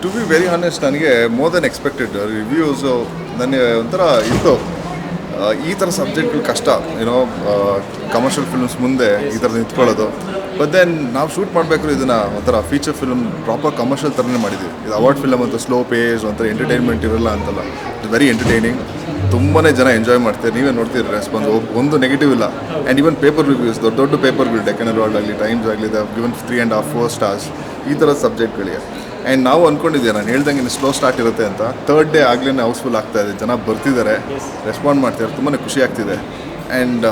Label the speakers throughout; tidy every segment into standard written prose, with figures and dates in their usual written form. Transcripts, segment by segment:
Speaker 1: To be very honest ನನಗೆ more than expected reviews ನನಗೆ ಒಂಥರ ಇತ್ತು ಈ ಥರ ಸಬ್ಜೆಕ್ಟ್ಗಳು ಕಷ್ಟ ಏನೋ ಕಮರ್ಷಿಯಲ್ ಫಿಲ್ಮ್ಸ್ ಮುಂದೆ ಈ ಥರ ನಿಂತ್ಕೊಳ್ಳೋದು. ಬಟ್ ದೆನ್ ನಾವು ಶೂಟ್ ಮಾಡಬೇಕಾದ್ರೆ ಇದನ್ನು ಒಂಥರ ಫೀಚರ್ ಫಿಲ್ಮ್ ಪ್ರಾಪರ್ ಕಮರ್ಷಿಯಲ್ ಥರನೇ ಮಾಡಿದ್ವಿ. ಇದು ಅವಾರ್ಡ್ ಫಿಲಮ್ ಅಂತ ಸ್ಲೋ ಪೇಸ್ ಒಂಥರ ಎಂಟರ್ಟೈನ್ಮೆಂಟ್ ಇರಲ್ಲ ಅಂತಲ್ಲ, ಇಟ್ಸ್ ವೆರಿ ಎಂಟರ್ಟೈನಿಂಗ್. ತುಂಬಾ ಜನ ಎಂಜಾಯ್ ಮಾಡ್ತಾರೆ, ನೀವೇ ನೋಡ್ತೀರಿ ರೆಸ್ಪಾನ್ಸ್ ಒಂದು ನೆಗೆಟಿವ್ ಇಲ್ಲ. ಆ್ಯಂಡ್ ಈವನ್ ಪೇಪರ್ ರಿವ್ಯೂಸ್ ದೊಡ್ಡ ದೊಡ್ಡ ಪೇಪರ್ಗಳು ಡೆಕ್ಕನ್ ಹೆರಾಲ್ಡ್ ಆಗಲಿ ಟೈಮ್ಸ್ ಆಗಲಿ ಗಿವನ್ 3.5-4 ಸ್ಟಾರ್ಸ್ ಈ ಥರದ ಸಬ್ಜೆಕ್ಟ್ಗಳಿಗೆ. ಆ್ಯಂಡ್ ನಾವು ಅಂದ್ಕೊಂಡಿದ್ದೆ ನಾನು ಹೇಳ್ದಂಗೆ ಇನ್ನು ಸ್ಲೋ ಸ್ಟಾರ್ಟ್ ಇರುತ್ತೆ ಅಂತ. ಥರ್ಡ್ ಡೇ ಆಗಲೇ ಹೌಸ್ಫುಲ್ ಆಗ್ತಾಯಿದೆ, ಜನ ಬರ್ತಿದ್ದಾರೆ, ರೆಸ್ಪಾಂಡ್ ಮಾಡ್ತಿದ್ದಾರೆ, ತುಂಬಾ ಖುಷಿ ಆಗ್ತಿದೆ. ಆ್ಯಂಡ್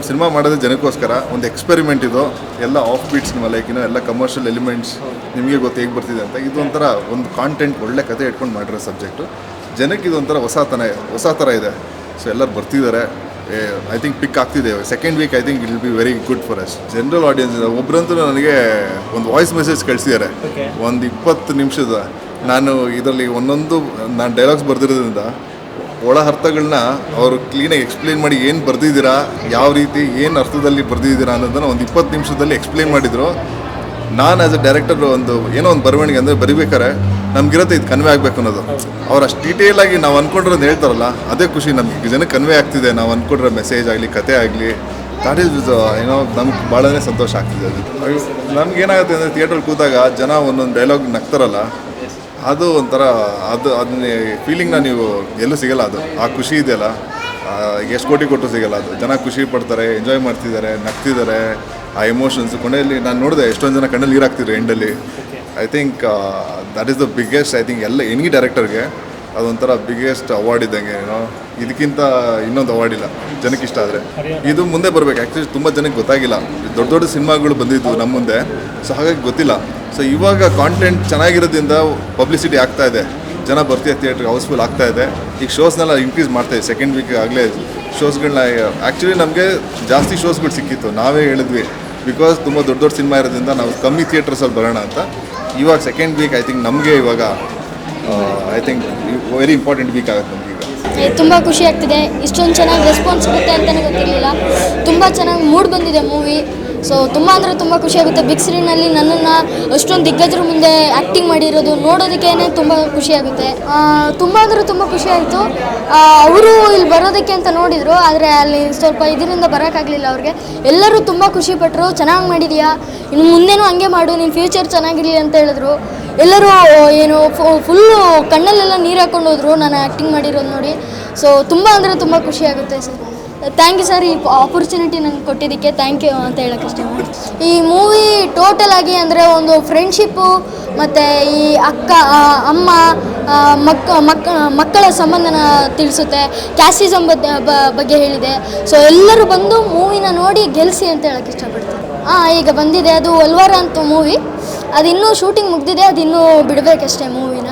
Speaker 1: ಸಿನಿಮಾ ಮಾಡೋದೇ ಜನಕ್ಕೋಸ್ಕರ ಒಂದು ಎಕ್ಸ್ಪೆರಿಮೆಂಟ್ ಇದು. ಎಲ್ಲ ಆಫ್ ಬೀಟ್ಸ್ ನಿಮ್ಮ ಲೈಕಿನ ಎಲ್ಲ ಕಮರ್ಷಿಯಲ್ ಎಲಿಮೆಂಟ್ಸ್ ನಿಮಗೆ ಗೊತ್ತು ಹೇಗೆ ಬರ್ತಿದೆ ಅಂತ. ಇದು ಒಂಥರ ಒಂದು ಕಾಂಟೆಂಟ್ ಒಳ್ಳೆ ಕತೆ ಇಟ್ಕೊಂಡು ಮಾಡಿರೋ ಸಬ್ಜೆಕ್ಟು. ಜನಕ್ಕೆ ಇದೊಂಥರ ಹೊಸ ಥರ ಇದೆ. ಸೊ ಎಲ್ಲರೂ ಬರ್ತಿದ್ದಾರೆ, ಐ ಥಿಂಕ್ ಪಿಕ್ ಆಗ್ತಿದೆ. Second week I think it will be very good for us. General audience ಒಬ್ಬರಂತೂ ನನಗೆ ಒಂದು ವಾಯ್ಸ್ ಮೆಸೇಜ್ ಕಳಿಸಿದ್ದಾರೆ, ಒಂದು 20 ನಿಮಿಷದ. ನಾನು ಇದರಲ್ಲಿ ನಾನು ಡೈಲಾಗ್ಸ್ ಬರ್ದಿರೋದ್ರಿಂದ ಒಳ ಅರ್ಥಗಳನ್ನ ಅವರು ಕ್ಲೀನಾಗಿ ಎಕ್ಸ್ಪ್ಲೇನ್ ಮಾಡಿ ಏನು ಬರ್ದಿದ್ದೀರಾ, ಯಾವ ರೀತಿ ಏನು ಅರ್ಥದಲ್ಲಿ ಬರ್ದಿದ್ದೀರಾ ಅನ್ನೋದನ್ನು ಒಂದು 20 ನಿಮಿಷದಲ್ಲಿ ಎಕ್ಸ್ಪ್ಲೇನ್ ಮಾಡಿದರು. ನಾನು ಆ್ಯಸ್ ಅ ಡೈರೆಕ್ಟರ್ ಏನೋ ಒಂದು ಬರವಣಿಗೆ ಅಂದರೆ ಬರಿಬೇಕಾರೆ ನಮಗಿರುತ್ತೆ ಇದು ಕನ್ವೆ ಆಗಬೇಕು ಅನ್ನೋದು. ಅವ್ರು ಅಷ್ಟು ಡೀಟೇಲಾಗಿ ನಾವು ಅಂದ್ಕೊಂಡಿರೋದು ಹೇಳ್ತಾರಲ್ಲ, ಅದೇ ಖುಷಿ ನಮಗೆ. ಜನಕ್ಕೆ ಕನ್ವೆ ಆಗ್ತಿದೆ, ನಾವು ಅಂದ್ಕೊಂಡಿರೋ ಮೆಸೇಜ್ ಆಗಲಿ ಕತೆ ಆಗಲಿ. ದ್ಯಾಟ್ ಈಸ್ ಏನೋ ನಮ್ಗೆ ಭಾಳನೇ ಸಂತೋಷ ಆಗ್ತಿದೆ. ಅದು ನಮ್ಗೇನಾಗುತ್ತೆ ಅಂದರೆ ಥಿಯೇಟ್ರಲ್ಲಿ ಕೂತಾಗ ಜನ ಒಂದೊಂದು ಡೈಲಾಗ್ ನಗ್ತಾರಲ್ಲ, ಅದು ಒಂಥರ ಅದನ್ನ ಫೀಲಿಂಗ್ನ ನೀವು ಎಲ್ಲೂ ಸಿಗೋಲ್ಲ. ಅದು ಆ ಖುಷಿ ಇದೆಯಲ್ಲ, ಎಷ್ಟು ಕೋಟಿ ಕೊಟ್ಟು ಸಿಗೋಲ್ಲ. ಅದು ಜನ ಖುಷಿ ಪಡ್ತಾರೆ, ಎಂಜಾಯ್ ಮಾಡ್ತಿದ್ದಾರೆ, ನಗ್ತಿದ್ದಾರೆ. ಆ ಎಮೋಷನ್ಸ್ ಕೊನೆಯಲ್ಲಿ ನಾನು ನೋಡಿದೆ ಎಷ್ಟೊಂದು ಜನ ಕಣ್ಣಲ್ಲಿ ನೀರಾಗ್ತಿದ್ರು ಎಂಡಲ್ಲಿ. I think that is the biggest, I think ಎಲ್ಲ ಎನಿ ಡೈರೆಕ್ಟರ್ಗೆ ಅದೊಂಥರ ಬಿಗ್ಗೆಸ್ಟ್ ಅವಾರ್ಡ್ ಇದ್ದಂಗೆ. ಏನೋ ಇದಕ್ಕಿಂತ ಇನ್ನೊಂದು ಅವಾರ್ಡ್ ಇಲ್ಲ ಜನಕ್ಕೆ ಇಷ್ಟ ಆದರೆ. ಇದು ಮುಂದೆ ಬರಬೇಕು. ಆ್ಯಕ್ಚುಲಿ ತುಂಬ ಜನಕ್ಕೆ ಗೊತ್ತಾಗಿಲ್ಲ, ದೊಡ್ಡ ದೊಡ್ಡ ಸಿನಿಮಾಗಳು ಬಂದಿದ್ದು ನಮ್ಮ ಮುಂದೆ, ಸೊ ಹಾಗಾಗಿ ಗೊತ್ತಿಲ್ಲ. ಸೊ ಇವಾಗ ಕಾಂಟೆಂಟ್ ಚೆನ್ನಾಗಿರೋದ್ರಿಂದ ಪಬ್ಲಿಸಿಟಿ ಆಗ್ತಾಯಿದೆ, ಜನ ಬರ್ತಿದ್ದಾರೆ, ಥಿಯೇಟ್ರಿಗೆ ಹೌಸ್ಫುಲ್ ಆಗ್ತಾಯಿದೆ. ಈಗ ಶೋಸ್ನೆಲ್ಲ ಇನ್ಕ್ರೀಸ್ ಮಾಡ್ತಾಯಿದೆ. ಸೆಕೆಂಡ್ ವೀಕ್ ಆಗಲೇ ಶೋಸ್ಗಳನ್ನ ಆ್ಯಕ್ಚುಲಿ ನಮಗೆ ಜಾಸ್ತಿ ಶೋಸ್ಗಳು ಸಿಕ್ಕಿತ್ತು, ನಾವೇ ಹೇಳಿದ್ವಿ. ಬಿಕಾಸ್ ತುಂಬ ದೊಡ್ಡ ದೊಡ್ಡ ಸಿನಿಮಾ ಇರೋದ್ರಿಂದ ನಾವು ಕಮ್ಮಿ ಥಿಯೇಟರ್ಸಲ್ಲಿ ಬರೋಣ ಅಂತ. ಇವಾಗ ಸೆಕೆಂಡ್ ವೀಕ್ ಐ ಥಿಂಕ್ ನಮಗೆ ಇವಾಗ I think very important week ಆಗುತ್ತೆ ನಮಗೆ ಈಗ.
Speaker 2: ತುಂಬ ಖುಷಿ ಆಗ್ತಿದೆ. ಇಷ್ಟೊಂದು ಚೆನ್ನಾಗಿ ರೆಸ್ಪಾನ್ಸ್ ಸಿಗುತ್ತೆ ಅಂತಲೇ ಗೊತ್ತಿರಲಿಲ್ಲ. ತುಂಬ ಚೆನ್ನಾಗಿ ಮೂಡ್ ಬಂದಿದೆ ಮೂವಿ. ಸೊ ತುಂಬ ಅಂದರೆ ತುಂಬ ಖುಷಿಯಾಗುತ್ತೆ. ಬಿಗ್ ಸ್ಕ್ರೀನಲ್ಲಿ ನನ್ನನ್ನು ಅಷ್ಟೊಂದು ದಿಗ್ಗಜರ ಮುಂದೆ ಆ್ಯಕ್ಟಿಂಗ್ ಮಾಡಿರೋದು ನೋಡೋದಕ್ಕೇ ತುಂಬ ಖುಷಿಯಾಗುತ್ತೆ. ತುಂಬ ಅಂದರೆ ತುಂಬ ಖುಷಿಯಾಯಿತು. ಅವರು ಇಲ್ಲಿ ಬರೋದಕ್ಕೆ ಅಂತ ನೋಡಿದರು, ಆದರೆ ಅಲ್ಲಿ ಸ್ವಲ್ಪ ಇದರಿಂದ ಬರೋಕ್ಕಾಗಲಿಲ್ಲ ಅವ್ರಿಗೆ. ಎಲ್ಲರೂ ತುಂಬ ಖುಷಿಪಟ್ಟರು, ಚೆನ್ನಾಗಿ ಮಾಡಿದೀಯಾ, ಇನ್ನು ಮುಂದೆನೂ ಹಂಗೆ ಮಾಡು, ನಿನ್ನ ಫ್ಯೂಚರ್ ಚೆನ್ನಾಗಿರಲಿ ಅಂತ ಹೇಳಿದ್ರು. ಎಲ್ಲರೂ ಏನು ಫುಲ್ಲು ಕಣ್ಣಲ್ಲೆಲ್ಲ ನೀರು ಹಾಕ್ಕೊಂಡು ಹೋದರು ನಾನು ಆ್ಯಕ್ಟಿಂಗ್ ಮಾಡಿರೋದು ನೋಡಿ. ಸೊ ತುಂಬ ಅಂದರೆ ತುಂಬ ಖುಷಿಯಾಗುತ್ತೆ ಸರ್. ಥ್ಯಾಂಕ್ ಯು ಸರ್, ಈ ಆಪರ್ಚುನಿಟಿ ನಂಗೆ ಕೊಟ್ಟಿದ್ದಕ್ಕೆ ಥ್ಯಾಂಕ್ ಯು ಅಂತ ಹೇಳೋಕ್ಕಷ್ಟೇ. ಈ ಮೂವಿ ಟೋಟಲ್ ಆಗಿ ಅಂದರೆ ಒಂದು ಫ್ರೆಂಡ್ಶಿಪ್ಪು ಮತ್ತು ಈ ಅಕ್ಕ ಅಮ್ಮ ಮಕ್ಕಳ ಸಂಬಂಧನ ತಿಳಿಸುತ್ತೆ. ಕ್ಯಾಸ್ಟಿಸಮ್ ಬಗ್ಗೆ ಹೇಳಿದೆ. ಸೊ ಎಲ್ಲರೂ ಬಂದು ಮೂವಿನ ನೋಡಿ ಗೆಲ್ಲಿಸಿ ಅಂತ ಹೇಳೋಕ್ಕೆ ಇಷ್ಟಪಡ್ತೀನಿ. ಈಗ ಬಂದಿದೆ ಅದು ಅಲ್ವಾರ ಅಂತ ಮೂವಿ. ಅದು ಇನ್ನೂ ಶೂಟಿಂಗ್ ಮುಗಿದಿದೆ, ಅದು ಇನ್ನೂ ಬಿಡಬೇಕಷ್ಟೇ ಮೂವಿನ.